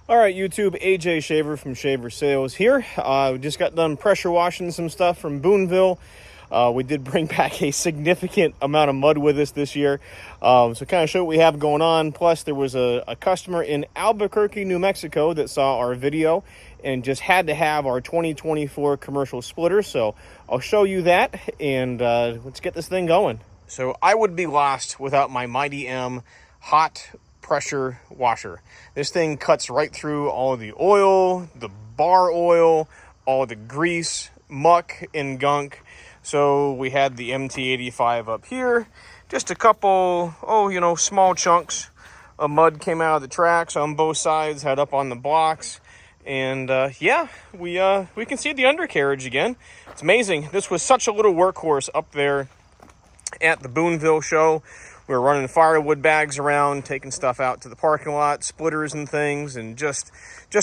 All right, YouTube, AJ Shaver from Shaver Sales here. We just got done pressure washing some stuff from Boonville. We did bring back a significant amount of mud with us this year. So kind of show what we have going on. Plus, there was a customer in Albuquerque, New Mexico that saw our video and just had to have our 2024 commercial splitter. So I'll show you that, and let's get this thing going. So I would be lost without my Mighty M hot pressure washer. This thing cuts right through all of the oil, the bar oil, all the grease, muck, and gunk. So we had the MT85 up here. Just a couple, small chunks of mud came out of the tracks on both sides, had up on the blocks. And yeah, we can see the undercarriage again. It's amazing. This was such a little workhorse up there at the Boonville show. We were running firewood bags around, taking stuff out to the parking lot, splitters and things, and just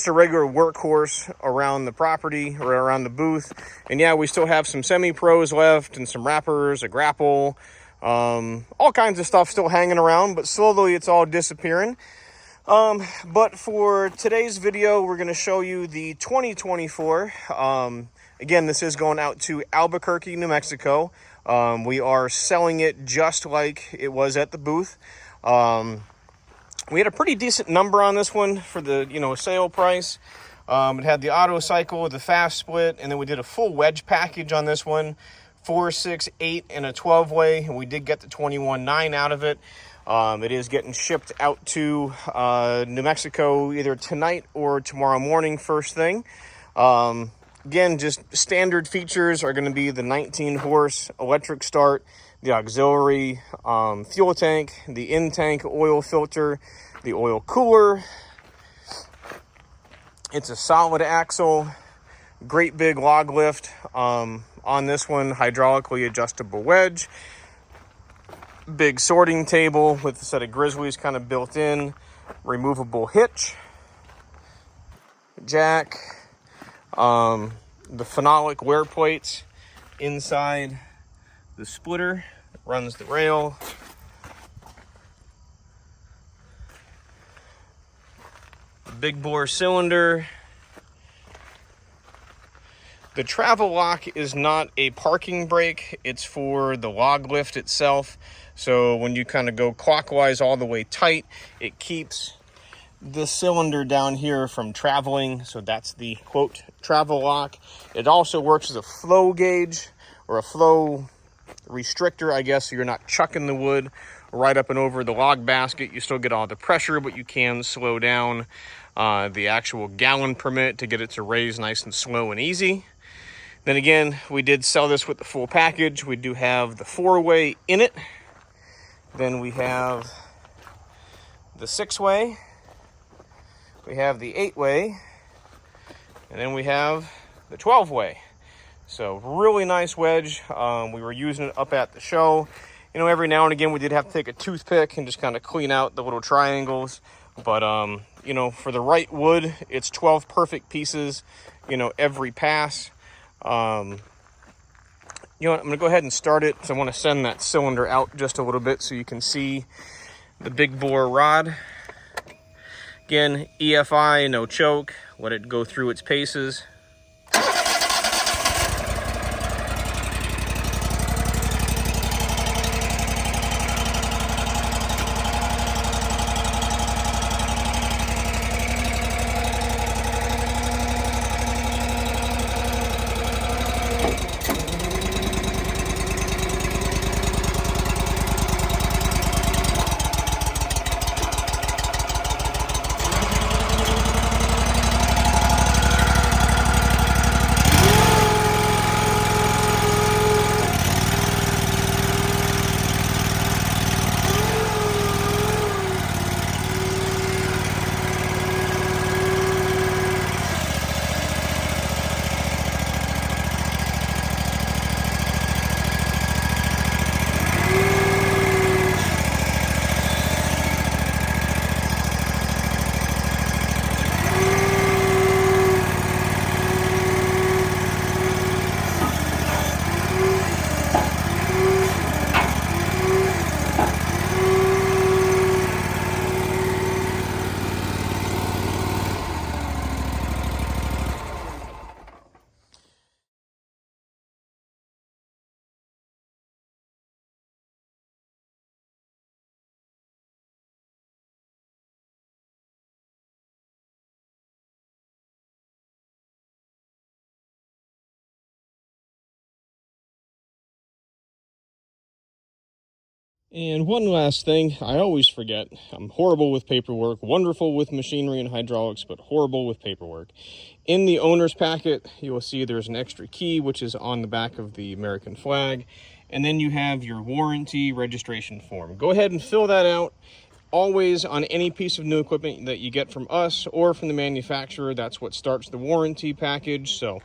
a regular workhorse around the property or around the booth. And yeah, we still have some semi-pros left and some wrappers, a grapple, all kinds of stuff still hanging around, but slowly it's all disappearing. But for today's video, we're going to show you the 2024. Again, this is going out to Albuquerque, New Mexico. We are selling it just like it was at the booth. We had a pretty decent number on this one for the, sale price. It had the auto cycle, the fast split, and then we did a full wedge package on this one, 4, 6, 8, and a 12-way, and we did get the 21.9 out of it. It is getting shipped out to New Mexico either tonight or tomorrow morning, first thing. Again, just standard features are going to be the 19-horse electric start, the auxiliary fuel tank, the in-tank oil filter, the oil cooler. It's a solid axle, great big log lift on this one, hydraulically adjustable wedge, big sorting table with a set of grizzlies kind of built in, removable hitch, jack, the phenolic wear plates inside the splitter that runs the rail. Big bore cylinder. The travel lock is not a parking brake, it's for the log lift itself. So when you kind of go clockwise all the way tight, it keeps the cylinder down here from traveling. So that's the quote travel lock. It also works as a flow gauge or a flow restrictor, I guess, so you're not chucking the wood right up and over the log basket. You still get all the pressure, but you can slow down the actual gallon permit to get it to raise nice and slow and easy. Then again, we did sell this with the full package. We do have the 4-way in it. Then we have the 6-way. We have the 8-way, and then we have the 12-way. So really nice wedge. We were using it up at the show. Every now and again we did have to take a toothpick and just kind of clean out the little triangles. But, for the right wood, it's 12 perfect pieces, every pass. I'm going to go ahead and start it because I want to send that cylinder out just a little bit so you can see the big bore rod. Again, EFI, no choke, let it go through its paces. And one last thing, I always forget. I'm horrible with paperwork, wonderful with machinery and hydraulics, but horrible with paperwork. In the owner's packet, you will see there's an extra key, which is on the back of the American flag. And then you have your warranty registration form. Go ahead and fill that out. Always on any piece of new equipment that you get from us or from the manufacturer, that's what starts the warranty package. So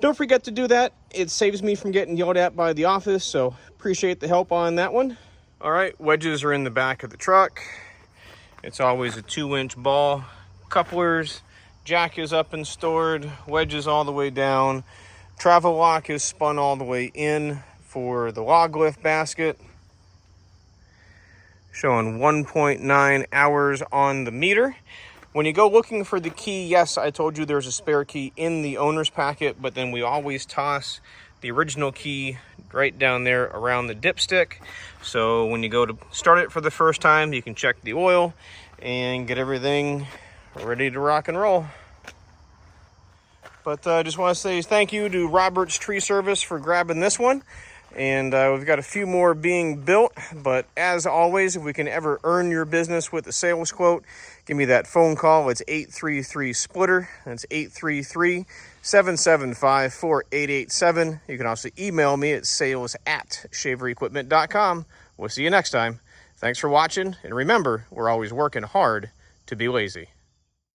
don't forget to do that. It saves me from getting yelled at by the office, so appreciate the help on that one. All right, wedges are in the back of the truck. It's always a 2-inch ball. Couplers, jack is up and stored, wedges all the way down. Travel lock is spun all the way in for the log lift basket. Showing 1.9 hours on the meter. When you go looking for the key, yes, I told you there's a spare key in the owner's packet, but then we always toss the original key right down there around the dipstick. So when you go to start it for the first time, you can check the oil and get everything ready to rock and roll. But I just want to say thank you to Robert's Tree Service for grabbing this one. And we've got a few more being built, but as always, if we can ever earn your business with a sales quote, give me that phone call. It's 833-SPLITTER. That's 833-775-4887. You can also email me at sales@shaverequipment.com. We'll see you next time. Thanks for watching, and remember, we're always working hard to be lazy.